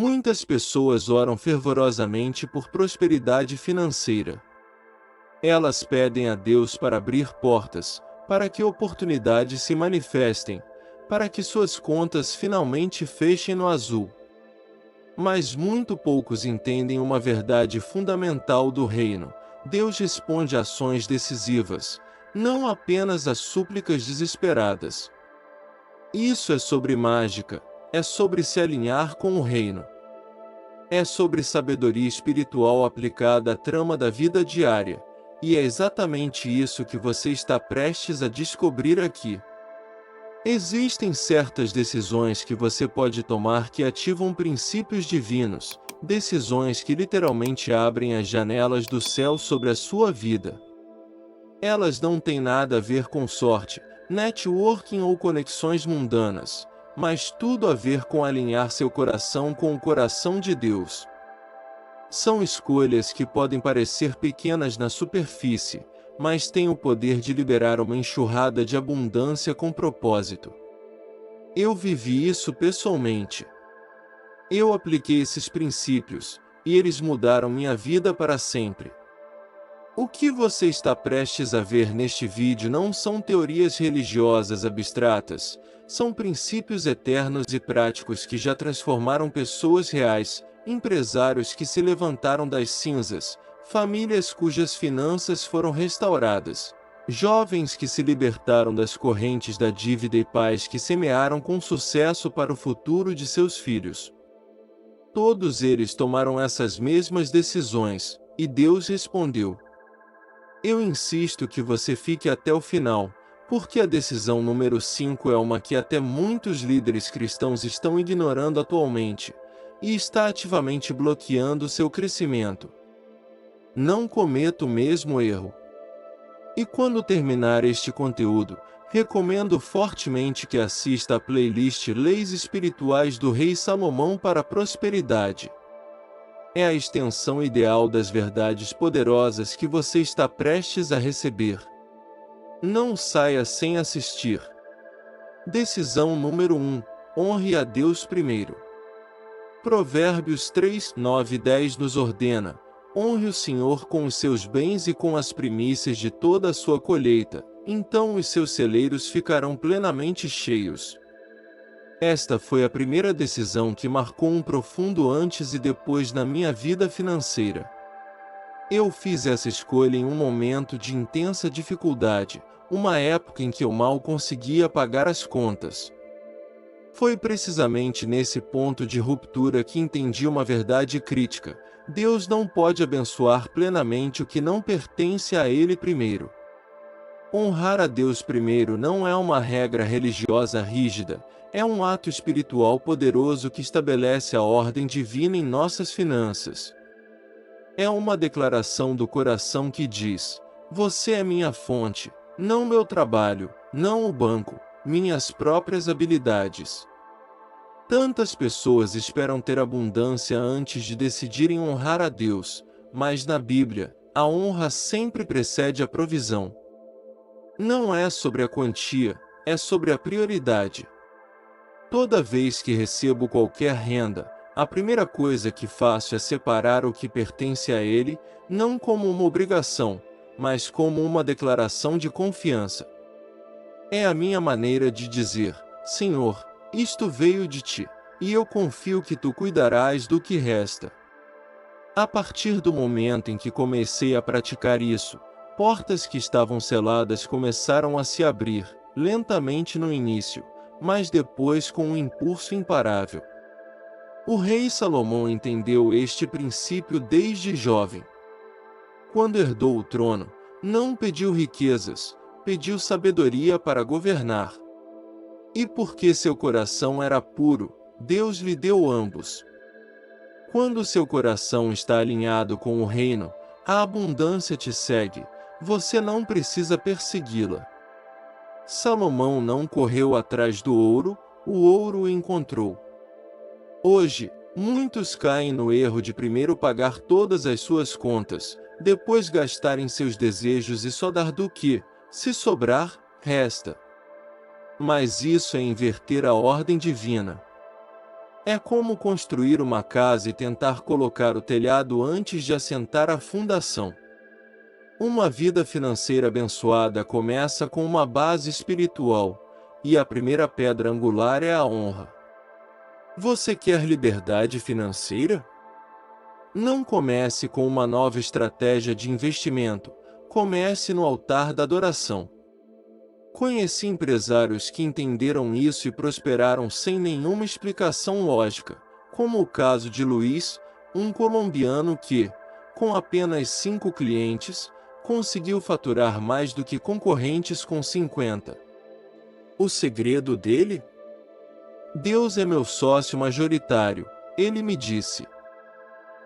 Muitas pessoas oram fervorosamente por prosperidade financeira. Elas pedem a Deus para abrir portas, para que oportunidades se manifestem, para que suas contas finalmente fechem no azul. Mas muito poucos entendem uma verdade fundamental do reino: Deus responde a ações decisivas, não apenas a súplicas desesperadas. Isso é sobre mágica, é sobre se alinhar com o reino. É sobre sabedoria espiritual aplicada à trama da vida diária, e é exatamente isso que você está prestes a descobrir aqui. Existem certas decisões que você pode tomar que ativam princípios divinos, decisões que literalmente abrem as janelas do céu sobre a sua vida. Elas não têm nada a ver com sorte, networking ou conexões mundanas, mas tudo a ver com alinhar seu coração com o coração de Deus. São escolhas que podem parecer pequenas na superfície, mas têm o poder de liberar uma enxurrada de abundância com propósito. Eu vivi isso pessoalmente. Eu apliquei esses princípios, e eles mudaram minha vida para sempre. O que você está prestes a ver neste vídeo não são teorias religiosas abstratas, são princípios eternos e práticos que já transformaram pessoas reais, empresários que se levantaram das cinzas, famílias cujas finanças foram restauradas, jovens que se libertaram das correntes da dívida e pais que semearam com sucesso para o futuro de seus filhos. Todos eles tomaram essas mesmas decisões, e Deus respondeu. Eu insisto que você fique até o final, porque a decisão número 5 é uma que até muitos líderes cristãos estão ignorando atualmente, e está ativamente bloqueando seu crescimento. Não cometa o mesmo erro. E quando terminar este conteúdo, recomendo fortemente que assista à playlist Leis Espirituais do Rei Salomão para a Prosperidade. É a extensão ideal das verdades poderosas que você está prestes a receber. Não saia sem assistir. Decisão número 1. Honre a Deus primeiro. Provérbios 3, 9 e 10 nos ordena: honre o Senhor com os seus bens e com as primícias de toda a sua colheita, então os seus celeiros ficarão plenamente cheios. Esta foi a primeira decisão que marcou um profundo antes e depois na minha vida financeira. Eu fiz essa escolha em um momento de intensa dificuldade, uma época em que eu mal conseguia pagar as contas. Foi precisamente nesse ponto de ruptura que entendi uma verdade crítica: Deus não pode abençoar plenamente o que não pertence a Ele primeiro. Honrar a Deus primeiro não é uma regra religiosa rígida, é um ato espiritual poderoso que estabelece a ordem divina em nossas finanças. É uma declaração do coração que diz: você é minha fonte, não meu trabalho, não o banco, minhas próprias habilidades. Tantas pessoas esperam ter abundância antes de decidirem honrar a Deus, mas na Bíblia, a honra sempre precede a provisão. Não é sobre a quantia, é sobre a prioridade. Toda vez que recebo qualquer renda, a primeira coisa que faço é separar o que pertence a Ele, não como uma obrigação, mas como uma declaração de confiança. É a minha maneira de dizer: Senhor, isto veio de Ti, e eu confio que Tu cuidarás do que resta. A partir do momento em que comecei a praticar isso, portas que estavam seladas começaram a se abrir, lentamente no início, mas depois com um impulso imparável. O rei Salomão entendeu este princípio desde jovem. Quando herdou o trono, não pediu riquezas, pediu sabedoria para governar. E porque seu coração era puro, Deus lhe deu ambos. Quando seu coração está alinhado com o reino, a abundância te segue, você não precisa persegui-la. Salomão não correu atrás do ouro, o ouro o encontrou. Hoje, muitos caem no erro de primeiro pagar todas as suas contas, depois gastar em seus desejos e só dar do que, se sobrar, resta. Mas isso é inverter a ordem divina. É como construir uma casa e tentar colocar o telhado antes de assentar a fundação. Uma vida financeira abençoada começa com uma base espiritual, e a primeira pedra angular é a honra. Você quer liberdade financeira? Não comece com uma nova estratégia de investimento, comece no altar da adoração. Conheci empresários que entenderam isso e prosperaram sem nenhuma explicação lógica, como o caso de Luiz, um colombiano que, com apenas 5 clientes, conseguiu faturar mais do que concorrentes com 50. O segredo dele? Deus é meu sócio majoritário, ele me disse.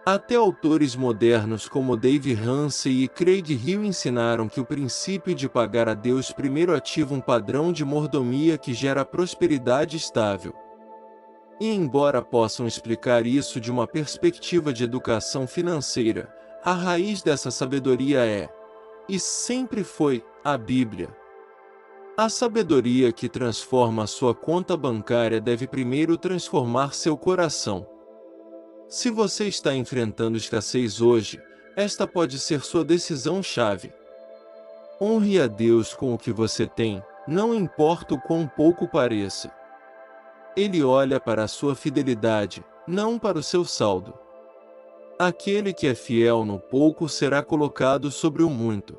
Até autores modernos como Dave Ramsey e Craig Hill ensinaram que o princípio de pagar a Deus primeiro ativa um padrão de mordomia que gera prosperidade estável. E embora possam explicar isso de uma perspectiva de educação financeira, a raiz dessa sabedoria é, e sempre foi, a Bíblia. A sabedoria que transforma a sua conta bancária deve primeiro transformar seu coração. Se você está enfrentando escassez hoje, esta pode ser sua decisão-chave. Honre a Deus com o que você tem, não importa o quão pouco pareça. Ele olha para a sua fidelidade, não para o seu saldo. Aquele que é fiel no pouco será colocado sobre o muito.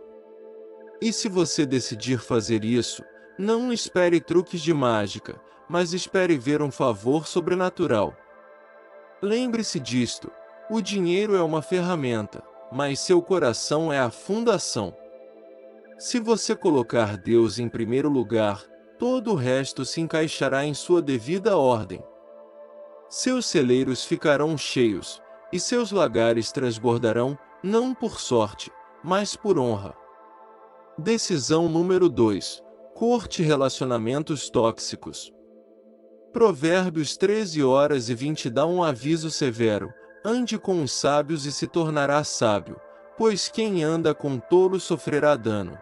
E se você decidir fazer isso, não espere truques de mágica, mas espere ver um favor sobrenatural. Lembre-se disto, o dinheiro é uma ferramenta, mas seu coração é a fundação. Se você colocar Deus em primeiro lugar, todo o resto se encaixará em sua devida ordem. Seus celeiros ficarão cheios, e seus lagares transbordarão, não por sorte, mas por honra. Decisão número 2. Corte relacionamentos tóxicos. Provérbios 13h20 dá um aviso severo: ande com os sábios e se tornará sábio, pois quem anda com tolos sofrerá dano.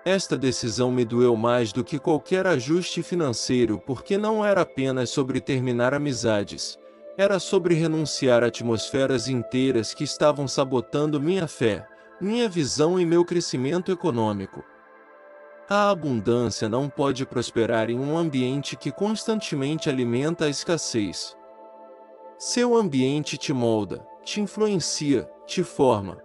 Esta decisão me doeu mais do que qualquer ajuste financeiro porque não era apenas sobre terminar amizades, era sobre renunciar a atmosferas inteiras que estavam sabotando minha fé, minha visão e meu crescimento econômico. A abundância não pode prosperar em um ambiente que constantemente alimenta a escassez. Seu ambiente te molda, te influencia, te forma.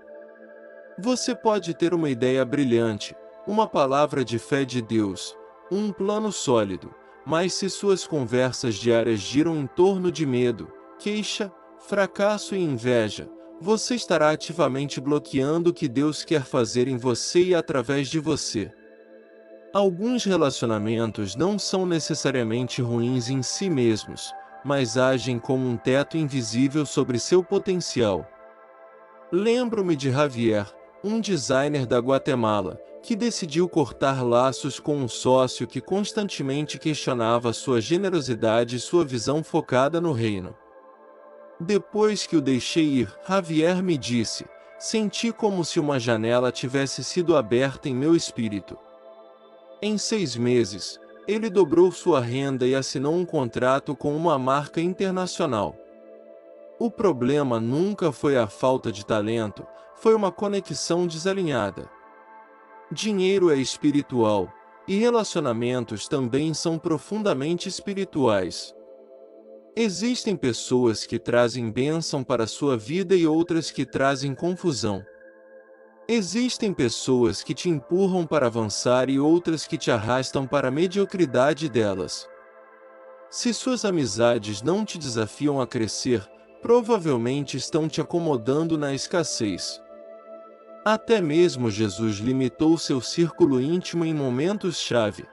Você pode ter uma ideia brilhante, uma palavra de fé de Deus, um plano sólido, mas se suas conversas diárias giram em torno de medo, queixa, fracasso e inveja, você estará ativamente bloqueando o que Deus quer fazer em você e através de você. Alguns relacionamentos não são necessariamente ruins em si mesmos, mas agem como um teto invisível sobre seu potencial. Lembro-me de Javier, um designer da Guatemala, que decidiu cortar laços com um sócio que constantemente questionava sua generosidade e sua visão focada no reino. Depois que o deixei ir, Javier me disse, senti como se uma janela tivesse sido aberta em meu espírito. Em 6 meses, ele dobrou sua renda e assinou um contrato com uma marca internacional. O problema nunca foi a falta de talento, foi uma conexão desalinhada. Dinheiro é espiritual, e relacionamentos também são profundamente espirituais. Existem pessoas que trazem bênção para sua vida e outras que trazem confusão. Existem pessoas que te empurram para avançar e outras que te arrastam para a mediocridade delas. Se suas amizades não te desafiam a crescer, provavelmente estão te acomodando na escassez. Até mesmo Jesus limitou seu círculo íntimo em momentos-chave.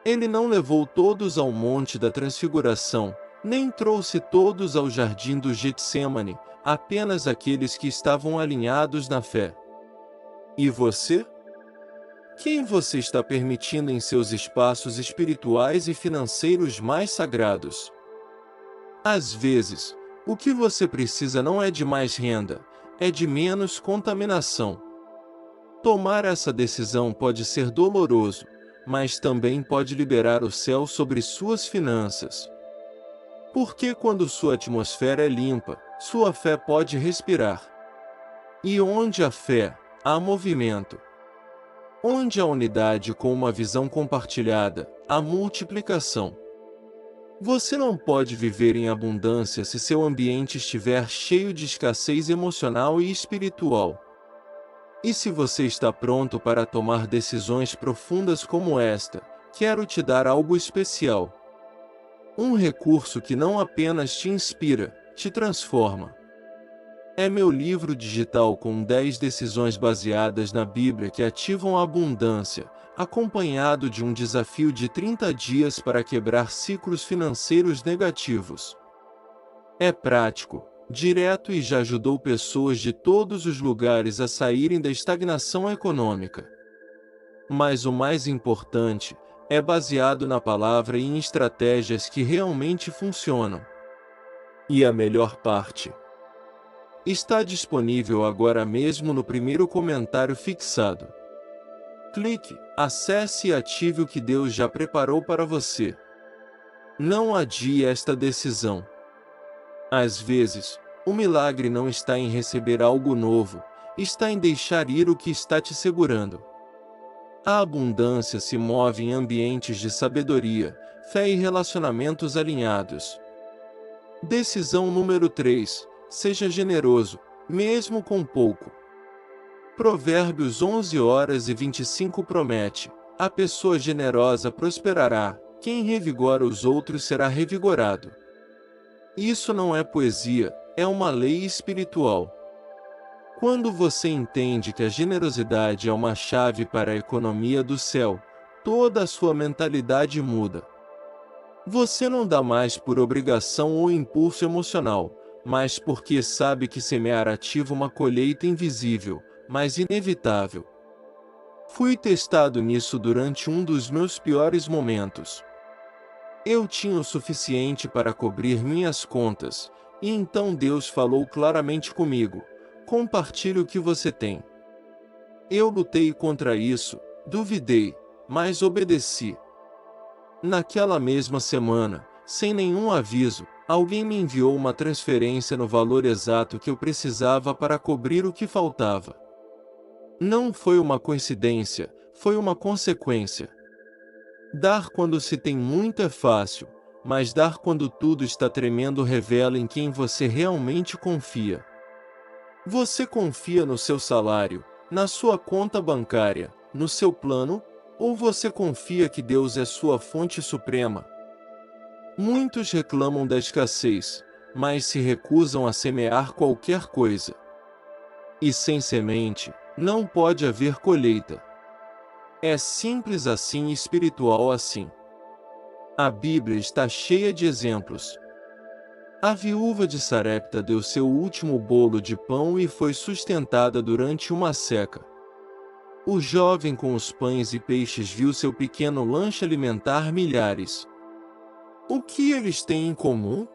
Ele não levou todos ao Monte da Transfiguração, nem trouxe todos ao Jardim do Getsêmani, apenas aqueles que estavam alinhados na fé. E você? Quem você está permitindo em seus espaços espirituais e financeiros mais sagrados? Às vezes, o que você precisa não é de mais renda, é de menos contaminação. Tomar essa decisão pode ser doloroso, mas também pode liberar o céu sobre suas finanças. Porque quando sua atmosfera é limpa, sua fé pode respirar. E onde há fé, há movimento. Onde há unidade com uma visão compartilhada, há multiplicação. Você não pode viver em abundância se seu ambiente estiver cheio de escassez emocional e espiritual. E se você está pronto para tomar decisões profundas como esta, quero te dar algo especial. Um recurso que não apenas te inspira, te transforma. É meu livro digital com 10 decisões baseadas na Bíblia que ativam a abundância, acompanhado de um desafio de 30 dias para quebrar ciclos financeiros negativos. É prático, direto e já ajudou pessoas de todos os lugares a saírem da estagnação econômica. Mas o mais importante, é baseado na palavra e em estratégias que realmente funcionam. E a melhor parte? Está disponível agora mesmo no primeiro comentário fixado. Clique, acesse e ative o que Deus já preparou para você. Não adie esta decisão. Às vezes, o milagre não está em receber algo novo, está em deixar ir o que está te segurando. A abundância se move em ambientes de sabedoria, fé e relacionamentos alinhados. Decisão número 3. Seja generoso, mesmo com pouco. Provérbios 11h25 promete: a pessoa generosa prosperará, quem revigora os outros será revigorado. Isso não é poesia, é uma lei espiritual. Quando você entende que a generosidade é uma chave para a economia do céu, toda a sua mentalidade muda. Você não dá mais por obrigação ou impulso emocional, mas porque sabe que semear ativa uma colheita invisível, mas inevitável. Fui testado nisso durante um dos meus piores momentos. Eu tinha o suficiente para cobrir minhas contas, e então Deus falou claramente comigo: compartilhe o que você tem. Eu lutei contra isso, duvidei, mas obedeci. Naquela mesma semana, sem nenhum aviso, alguém me enviou uma transferência no valor exato que eu precisava para cobrir o que faltava. Não foi uma coincidência, foi uma consequência. Dar quando se tem muito é fácil, mas dar quando tudo está tremendo revela em quem você realmente confia. Você confia no seu salário, na sua conta bancária, no seu plano, ou você confia que Deus é sua fonte suprema? Muitos reclamam da escassez, mas se recusam a semear qualquer coisa. E sem semente, não pode haver colheita. É simples assim e espiritual assim. A Bíblia está cheia de exemplos. A viúva de Sarepta deu seu último bolo de pão e foi sustentada durante uma seca. O jovem com os pães e peixes viu seu pequeno lanche alimentar milhares. O que eles têm em comum?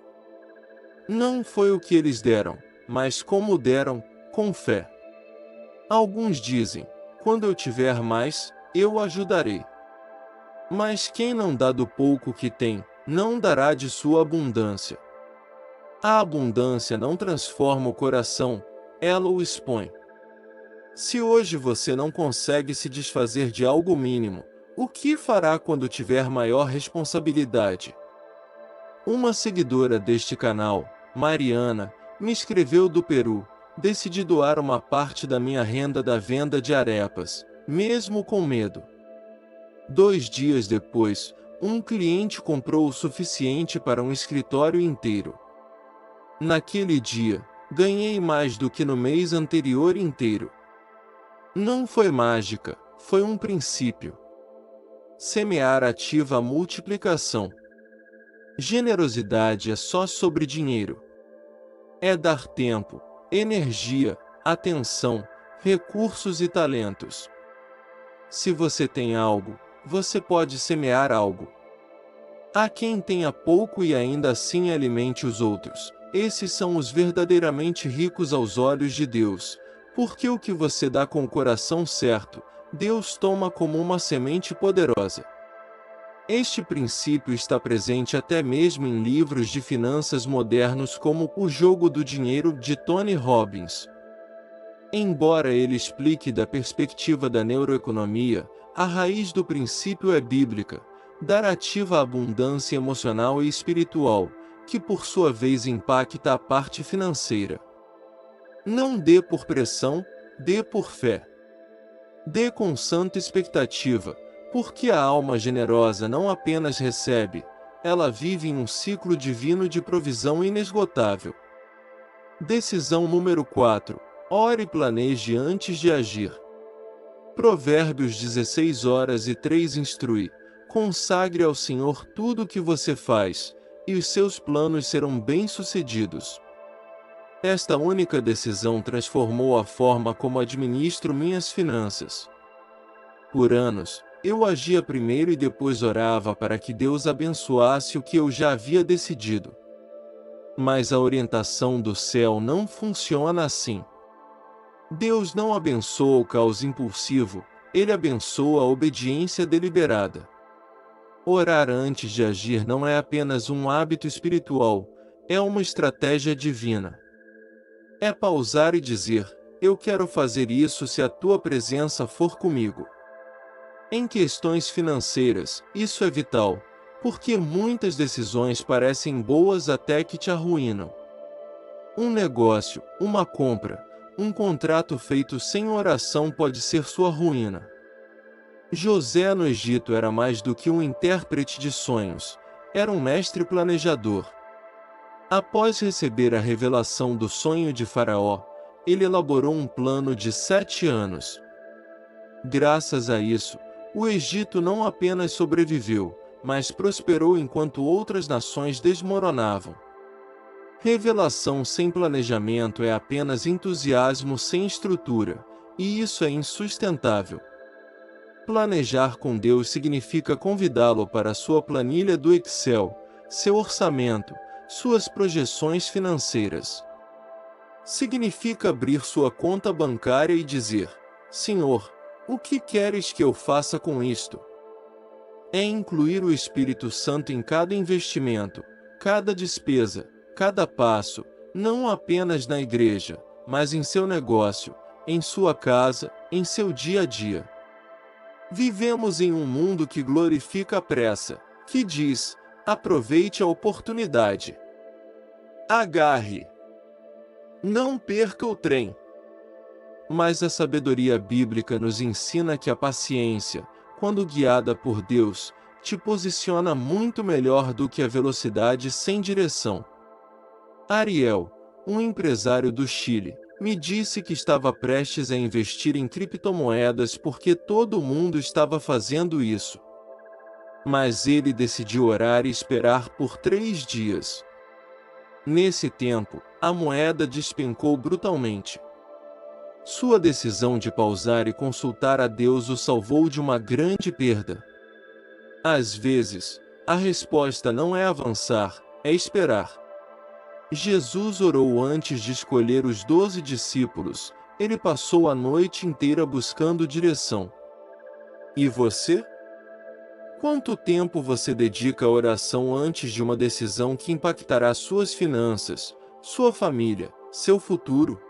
Não foi o que eles deram, mas como deram, com fé. Alguns dizem: quando eu tiver mais, eu ajudarei. Mas quem não dá do pouco que tem, não dará de sua abundância. A abundância não transforma o coração, ela o expõe. Se hoje você não consegue se desfazer de algo mínimo, o que fará quando tiver maior responsabilidade? Uma seguidora deste canal, Mariana, me escreveu do Peru: decidi doar uma parte da minha renda da venda de arepas, mesmo com medo. 2 dias depois, um cliente comprou o suficiente para um escritório inteiro. Naquele dia, ganhei mais do que no mês anterior inteiro. Não foi mágica, foi um princípio. Semear ativa a multiplicação. Generosidade é só sobre dinheiro. É dar tempo, energia, atenção, recursos e talentos. Se você tem algo, você pode semear algo. Há quem tenha pouco e ainda assim alimente os outros. Esses são os verdadeiramente ricos aos olhos de Deus, porque o que você dá com o coração certo, Deus toma como uma semente poderosa. Este princípio está presente até mesmo em livros de finanças modernos como O Jogo do Dinheiro de Tony Robbins. Embora ele explique da perspectiva da neuroeconomia, a raiz do princípio é bíblica, dar ativa à abundância emocional e espiritual, que por sua vez impacta a parte financeira. Não dê por pressão, dê por fé. Dê com santa expectativa, porque a alma generosa não apenas recebe, ela vive em um ciclo divino de provisão inesgotável. Decisão número 4. Ore e planeje antes de agir. Provérbios 16:3 instrui: consagre ao Senhor tudo o que você faz, e os seus planos serão bem-sucedidos. Esta única decisão transformou a forma como administro minhas finanças. Por anos, eu agia primeiro e depois orava para que Deus abençoasse o que eu já havia decidido. Mas a orientação do céu não funciona assim. Deus não abençoa o caos impulsivo, Ele abençoa a obediência deliberada. Orar antes de agir não é apenas um hábito espiritual, é uma estratégia divina. É pausar e dizer: eu quero fazer isso se a tua presença for comigo. Em questões financeiras, isso é vital, porque muitas decisões parecem boas até que te arruinam. Um negócio, uma compra, um contrato feito sem oração pode ser sua ruína. José no Egito era mais do que um intérprete de sonhos, era um mestre planejador. Após receber a revelação do sonho de Faraó, ele elaborou um plano de 7 anos. Graças a isso, o Egito não apenas sobreviveu, mas prosperou enquanto outras nações desmoronavam. Revelação sem planejamento é apenas entusiasmo sem estrutura, e isso é insustentável. Planejar com Deus significa convidá-lo para sua planilha do Excel, seu orçamento, suas projeções financeiras. Significa abrir sua conta bancária e dizer: Senhor, o que queres que eu faça com isto? É incluir o Espírito Santo em cada investimento, cada despesa, cada passo, não apenas na igreja, mas em seu negócio, em sua casa, em seu dia a dia. Vivemos em um mundo que glorifica a pressa, que diz: aproveite a oportunidade. Agarre. Não perca o trem. Mas a sabedoria bíblica nos ensina que a paciência, quando guiada por Deus, te posiciona muito melhor do que a velocidade sem direção. Ariel, um empresário do Chile, me disse que estava prestes a investir em criptomoedas porque todo mundo estava fazendo isso. Mas ele decidiu orar e esperar por 3 dias. Nesse tempo, a moeda despencou brutalmente. Sua decisão de pausar e consultar a Deus o salvou de uma grande perda. Às vezes, a resposta não é avançar, é esperar. Jesus orou antes de escolher os 12 discípulos, ele passou a noite inteira buscando direção. E você? Quanto tempo você dedica à oração antes de uma decisão que impactará suas finanças, sua família, seu futuro?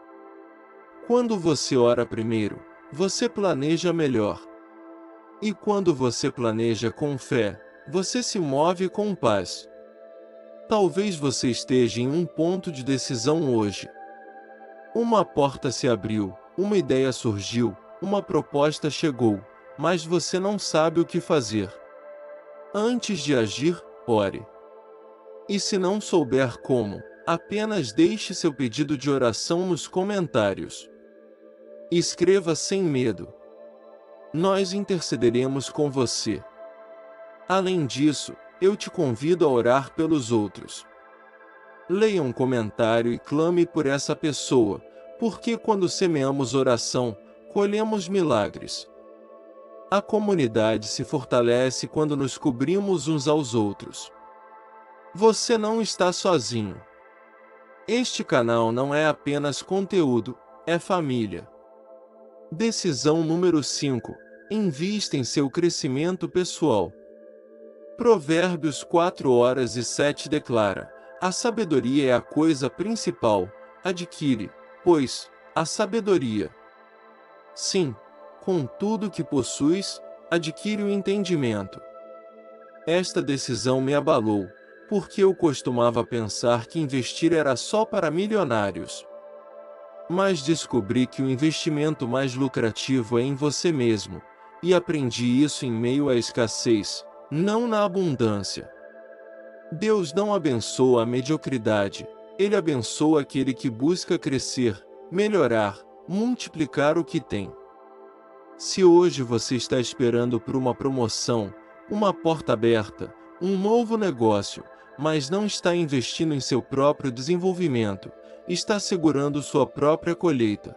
Quando você ora primeiro, você planeja melhor. E quando você planeja com fé, você se move com paz. Talvez você esteja em um ponto de decisão hoje. Uma porta se abriu, uma ideia surgiu, uma proposta chegou, mas você não sabe o que fazer. Antes de agir, ore. E se não souber como, apenas deixe seu pedido de oração nos comentários. Escreva sem medo. Nós intercederemos com você. Além disso, eu te convido a orar pelos outros. Leia um comentário e clame por essa pessoa, porque quando semeamos oração, colhemos milagres. A comunidade se fortalece quando nos cobrimos uns aos outros. Você não está sozinho. Este canal não é apenas conteúdo, é família. Decisão número 5. Invista em seu crescimento pessoal. Provérbios 4:7 declara: a sabedoria é a coisa principal, adquire, pois, a sabedoria. Sim, com tudo que possuis, adquire o entendimento. Esta decisão me abalou, porque eu costumava pensar que investir era só para milionários. Mas descobri que o investimento mais lucrativo é em você mesmo, e aprendi isso em meio à escassez, não na abundância. Deus não abençoa a mediocridade, Ele abençoa aquele que busca crescer, melhorar, multiplicar o que tem. Se hoje você está esperando por uma promoção, uma porta aberta, um novo negócio, mas não está investindo em seu próprio desenvolvimento, está segurando sua própria colheita.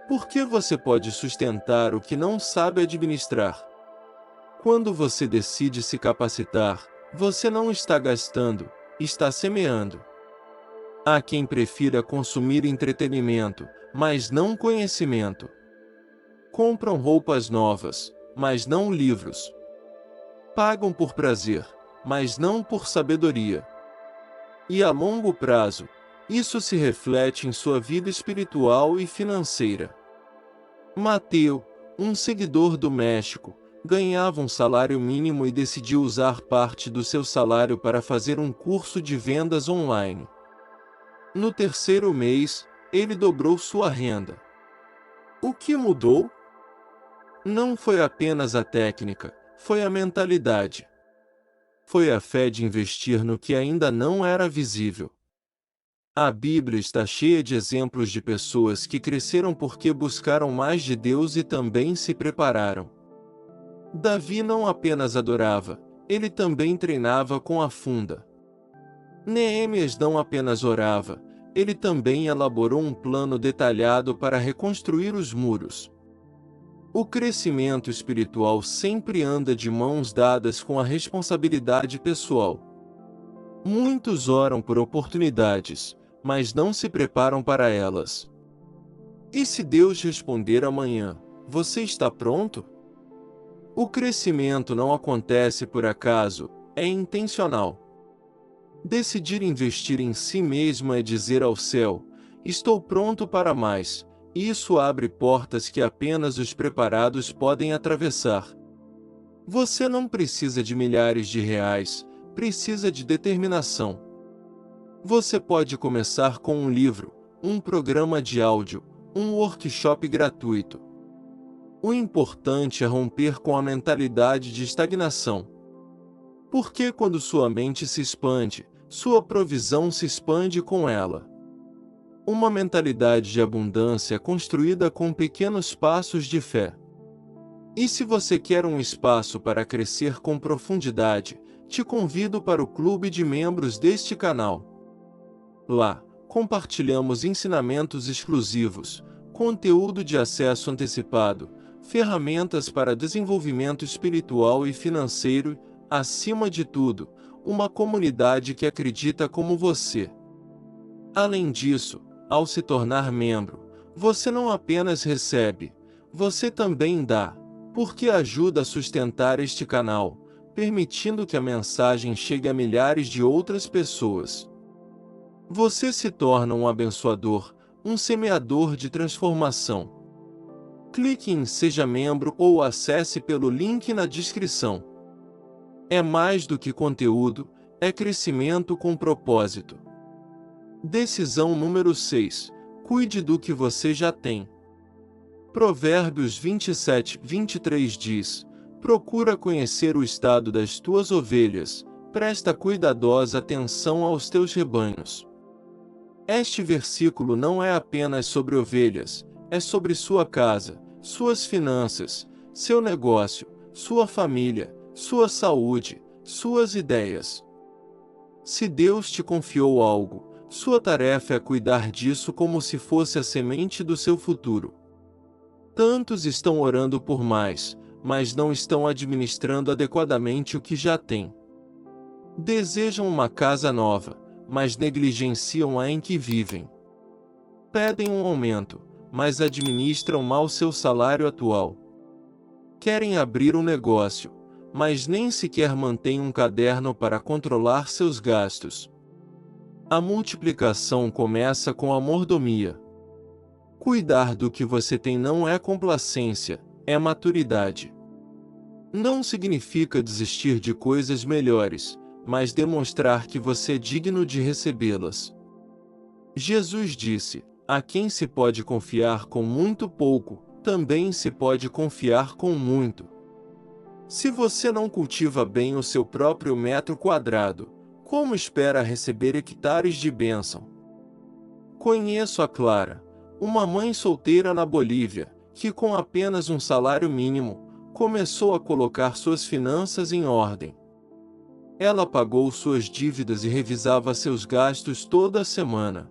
Por que você pode sustentar o que não sabe administrar? Quando você decide se capacitar, você não está gastando, está semeando. Há quem prefira consumir entretenimento, mas não conhecimento. Compram roupas novas, mas não livros. Pagam por prazer, mas não por sabedoria. E a longo prazo, isso se reflete em sua vida espiritual e financeira. Mateu, um seguidor do México, ganhava um salário mínimo e decidiu usar parte do seu salário para fazer um curso de vendas online. No terceiro mês, ele dobrou sua renda. O que mudou? Não foi apenas a técnica, foi a mentalidade. Foi a fé de investir no que ainda não era visível. A Bíblia está cheia de exemplos de pessoas que cresceram porque buscaram mais de Deus e também se prepararam. Davi não apenas adorava, ele também treinava com a funda. Neemias não apenas orava, ele também elaborou um plano detalhado para reconstruir os muros. O crescimento espiritual sempre anda de mãos dadas com a responsabilidade pessoal. Muitos oram por oportunidades, mas não se preparam para elas. E se Deus responder amanhã, você está pronto? O crescimento não acontece por acaso, é intencional. Decidir investir em si mesmo é dizer ao céu: estou pronto para mais. Isso abre portas que apenas os preparados podem atravessar. Você não precisa de milhares de reais, precisa de determinação. Você pode começar com um livro, um programa de áudio, um workshop gratuito. O importante é romper com a mentalidade de estagnação. Porque quando sua mente se expande, sua provisão se expande com ela. Uma mentalidade de abundância é construída com pequenos passos de fé. E se você quer um espaço para crescer com profundidade, te convido para o clube de membros deste canal. Lá, compartilhamos ensinamentos exclusivos, conteúdo de acesso antecipado, ferramentas para desenvolvimento espiritual e financeiro, acima de tudo, uma comunidade que acredita como você. Além disso, ao se tornar membro, você não apenas recebe, você também dá, porque ajuda a sustentar este canal, permitindo que a mensagem chegue a milhares de outras pessoas. Você se torna um abençoador, um semeador de transformação. Clique em Seja Membro ou acesse pelo link na descrição. É mais do que conteúdo, é crescimento com propósito. Decisão número 6. Cuide do que você já tem. Provérbios 27:23 diz: procura conhecer o estado das tuas ovelhas, presta cuidadosa atenção aos teus rebanhos. Este versículo não é apenas sobre ovelhas, é sobre sua casa, suas finanças, seu negócio, sua família, sua saúde, suas ideias. Se Deus te confiou algo, sua tarefa é cuidar disso como se fosse a semente do seu futuro. Tantos estão orando por mais, mas não estão administrando adequadamente o que já têm. Desejam uma casa nova, mas negligenciam a em que vivem. Pedem um aumento, mas administram mal seu salário atual. Querem abrir um negócio, mas nem sequer mantém um caderno para controlar seus gastos. A multiplicação começa com a mordomia. Cuidar do que você tem não é complacência, é maturidade. Não significa desistir de coisas melhores, mas demonstrar que você é digno de recebê-las. Jesus disse: a quem se pode confiar com muito pouco, também se pode confiar com muito. Se você não cultiva bem o seu próprio metro quadrado, como espera receber hectares de bênção? Conheço a Clara, uma mãe solteira na Bolívia, que com apenas um salário mínimo, começou a colocar suas finanças em ordem. Ela pagou suas dívidas e revisava seus gastos toda semana.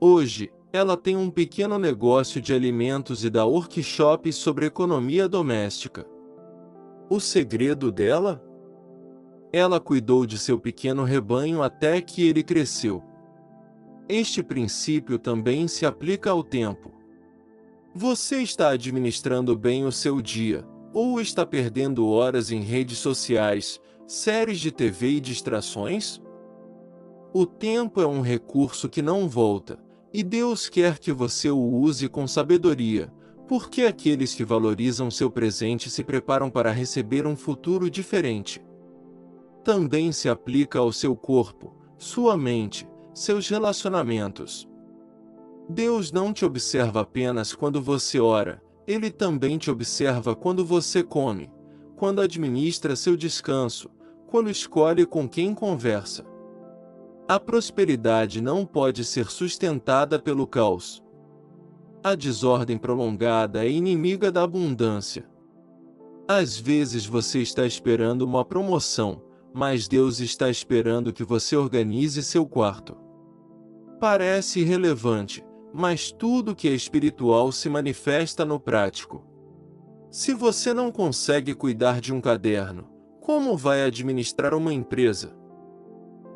Hoje, ela tem um pequeno negócio de alimentos e dá workshops sobre economia doméstica. O segredo dela? Ela cuidou de seu pequeno rebanho até que ele cresceu. Este princípio também se aplica ao tempo. Você está administrando bem o seu dia, ou está perdendo horas em redes sociais, séries de TV e distrações? O tempo é um recurso que não volta, e Deus quer que você o use com sabedoria, porque aqueles que valorizam seu presente se preparam para receber um futuro diferente. Também se aplica ao seu corpo, sua mente, seus relacionamentos. Deus não te observa apenas quando você ora, Ele também te observa quando você come, quando administra seu descanso, quando escolhe com quem conversa. A prosperidade não pode ser sustentada pelo caos. A desordem prolongada é inimiga da abundância. Às vezes você está esperando uma promoção, mas Deus está esperando que você organize seu quarto. Parece irrelevante, mas tudo que é espiritual se manifesta no prático. Se você não consegue cuidar de um caderno, como vai administrar uma empresa?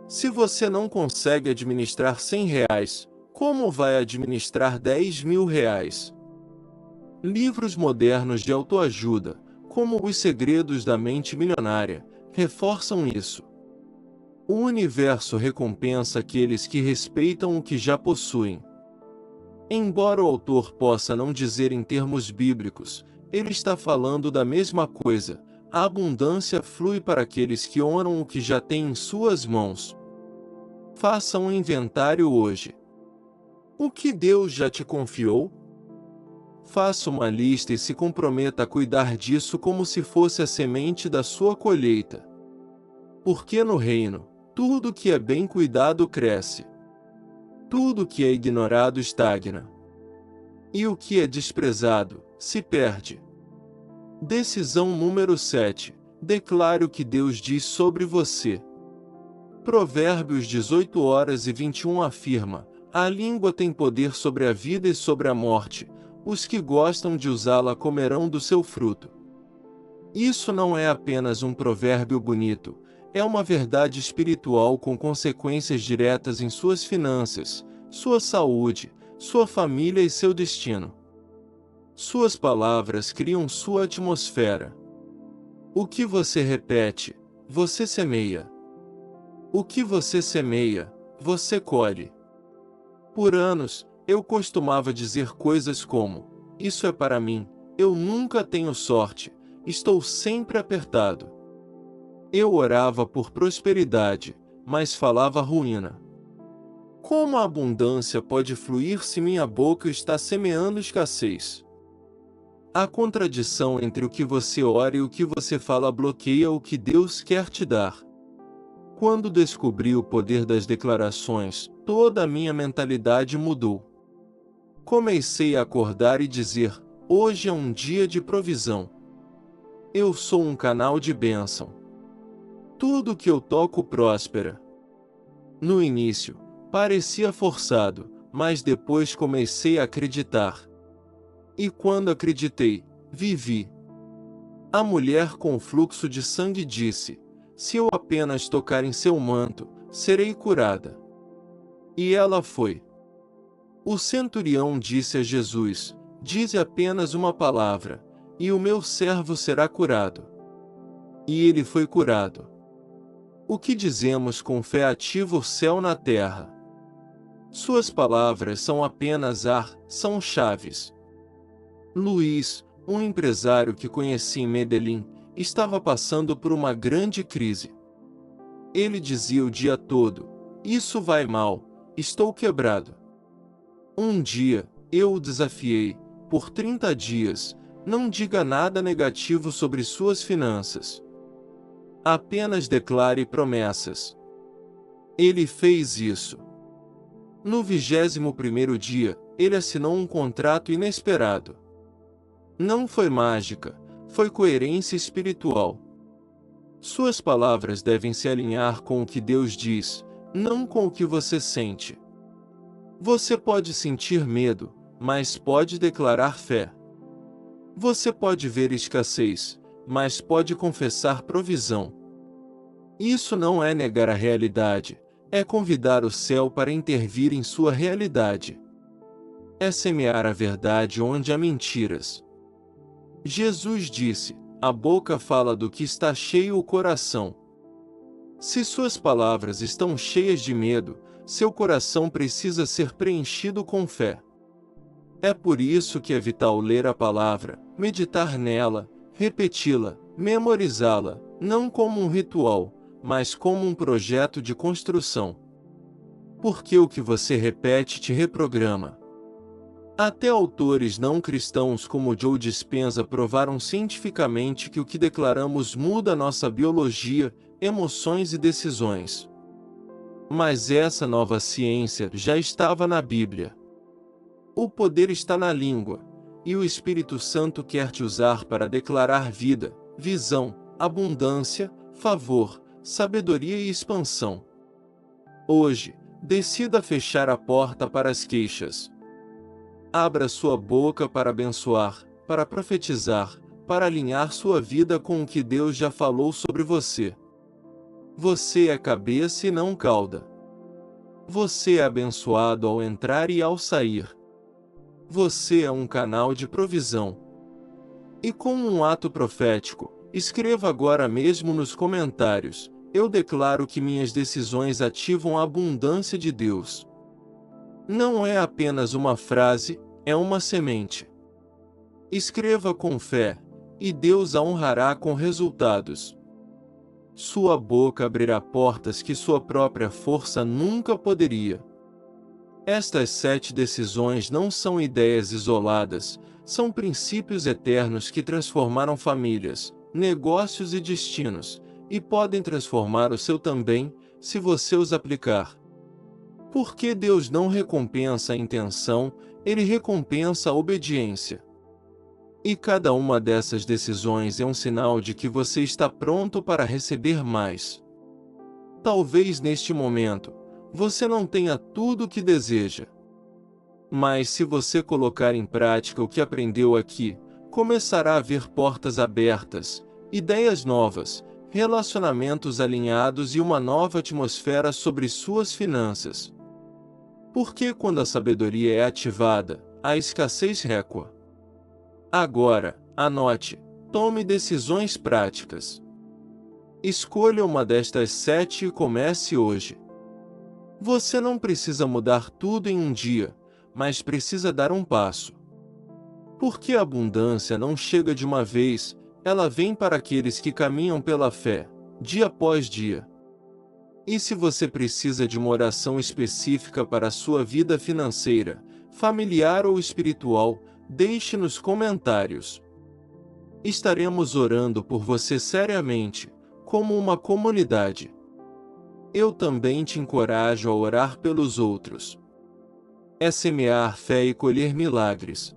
Se você não consegue administrar R$ 100, como vai administrar R$ 10.000? Livros modernos de autoajuda, como Os Segredos da Mente Milionária, reforçam isso. O universo recompensa aqueles que respeitam o que já possuem. Embora o autor possa não dizer em termos bíblicos, ele está falando da mesma coisa. A abundância flui para aqueles que honram o que já têm em suas mãos. Faça um inventário hoje. O que Deus já te confiou? Faça uma lista e se comprometa a cuidar disso como se fosse a semente da sua colheita. Porque no reino, tudo que é bem cuidado cresce. Tudo que é ignorado estagna. E o que é desprezado, se perde. Decisão número 7. Declare o que Deus diz sobre você. Provérbios 18h21 afirma: a língua tem poder sobre a vida e sobre a morte, os que gostam de usá-la comerão do seu fruto. Isso não é apenas um provérbio bonito, é uma verdade espiritual com consequências diretas em suas finanças, sua saúde, sua família e seu destino. Suas palavras criam sua atmosfera. O que você repete, você semeia. O que você semeia, você colhe. Por anos, eu costumava dizer coisas como: isso é para mim, eu nunca tenho sorte, estou sempre apertado. Eu orava por prosperidade, mas falava ruína. Como a abundância pode fluir se minha boca está semeando escassez? A contradição entre o que você ora e o que você fala bloqueia o que Deus quer te dar. Quando descobri o poder das declarações, toda a minha mentalidade mudou. Comecei a acordar e dizer: hoje é um dia de provisão. Eu sou um canal de bênção. Tudo que eu toco prospera. No início, parecia forçado, mas depois comecei a acreditar. E quando acreditei, vivi. A mulher com fluxo de sangue disse: se eu apenas tocar em seu manto, serei curada. E ela foi. O centurião disse a Jesus: dize apenas uma palavra, e o meu servo será curado. e ele foi curado. O que dizemos com fé ativa o céu na terra. Suas palavras são apenas ar, são chaves. Luiz, um empresário que conheci em Medellín, estava passando por uma grande crise. Ele dizia o dia todo: "Isso vai mal, estou quebrado." Um dia, eu o desafiei: "Por 30 dias, não diga nada negativo sobre suas finanças. Apenas declare promessas." Ele fez isso. No 21º dia, ele assinou um contrato inesperado. Não foi mágica, foi coerência espiritual. Suas palavras devem se alinhar com o que Deus diz, não com o que você sente. Você pode sentir medo, mas pode declarar fé. Você pode ver escassez, mas pode confessar provisão. Isso não é negar a realidade, é convidar o céu para intervir em sua realidade. É semear a verdade onde há mentiras. Jesus disse: "A boca fala do que está cheio o coração." Se suas palavras estão cheias de medo, seu coração precisa ser preenchido com fé. É por isso que é vital ler a palavra, meditar nela, repeti-la, memorizá-la, não como um ritual, mas como um projeto de construção. Porque o que você repete te reprograma. Até autores não cristãos como Joe Dispenza provaram cientificamente que o que declaramos muda nossa biologia, emoções e decisões. Mas essa nova ciência já estava na Bíblia. O poder está na língua, e o Espírito Santo quer te usar para declarar vida, visão, abundância, favor, sabedoria e expansão. Hoje, decida fechar a porta para as queixas. Abra sua boca para abençoar, para profetizar, para alinhar sua vida com o que Deus já falou sobre você. Você é cabeça e não cauda. Você é abençoado ao entrar e ao sair. Você é um canal de provisão. E como um ato profético, escreva agora mesmo nos comentários: "Eu declaro que minhas decisões ativam a abundância de Deus." Não é apenas uma frase, é uma semente. Escreva com fé, e Deus a honrará com resultados. Sua boca abrirá portas que sua própria força nunca poderia. Estas 7 decisões não são ideias isoladas, são princípios eternos que transformaram famílias, negócios e destinos, e podem transformar o seu também, se você os aplicar. Porque Deus não recompensa a intenção, Ele recompensa a obediência. E cada uma dessas decisões é um sinal de que você está pronto para receber mais. Talvez neste momento, você não tenha tudo o que deseja. Mas se você colocar em prática o que aprendeu aqui, começará a ver portas abertas, ideias novas, relacionamentos alinhados e uma nova atmosfera sobre suas finanças. Porque quando a sabedoria é ativada, a escassez recua. Agora, anote, tome decisões práticas. Escolha uma destas 7 e comece hoje. Você não precisa mudar tudo em um dia, mas precisa dar um passo. Porque a abundância não chega de uma vez, ela vem para aqueles que caminham pela fé, dia após dia. E se você precisa de uma oração específica para a sua vida financeira, familiar ou espiritual, deixe nos comentários. Estaremos orando por você seriamente, como uma comunidade. Eu também te encorajo a orar pelos outros. É semear fé e colher milagres.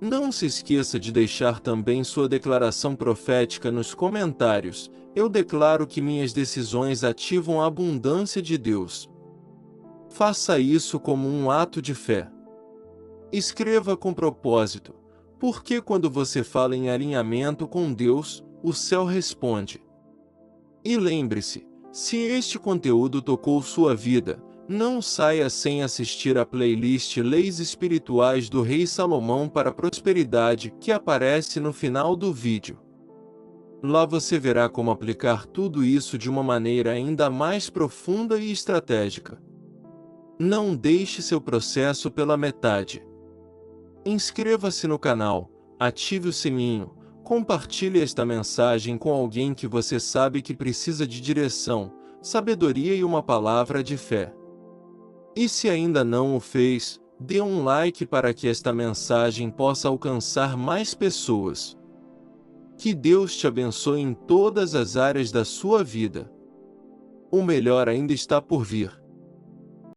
Não se esqueça de deixar também sua declaração profética nos comentários. Eu declaro que minhas decisões ativam a abundância de Deus. Faça isso como um ato de fé. Escreva com propósito, porque quando você fala em alinhamento com Deus, o céu responde. E lembre-se, se este conteúdo tocou sua vida, não saia sem assistir à playlist Leis Espirituais do Rei Salomão para a Prosperidade que aparece no final do vídeo. Lá você verá como aplicar tudo isso de uma maneira ainda mais profunda e estratégica. Não deixe seu processo pela metade. Inscreva-se no canal, ative o sininho, compartilhe esta mensagem com alguém que você sabe que precisa de direção, sabedoria e uma palavra de fé. E se ainda não o fez, dê um like para que esta mensagem possa alcançar mais pessoas. Que Deus te abençoe em todas as áreas da sua vida. O melhor ainda está por vir.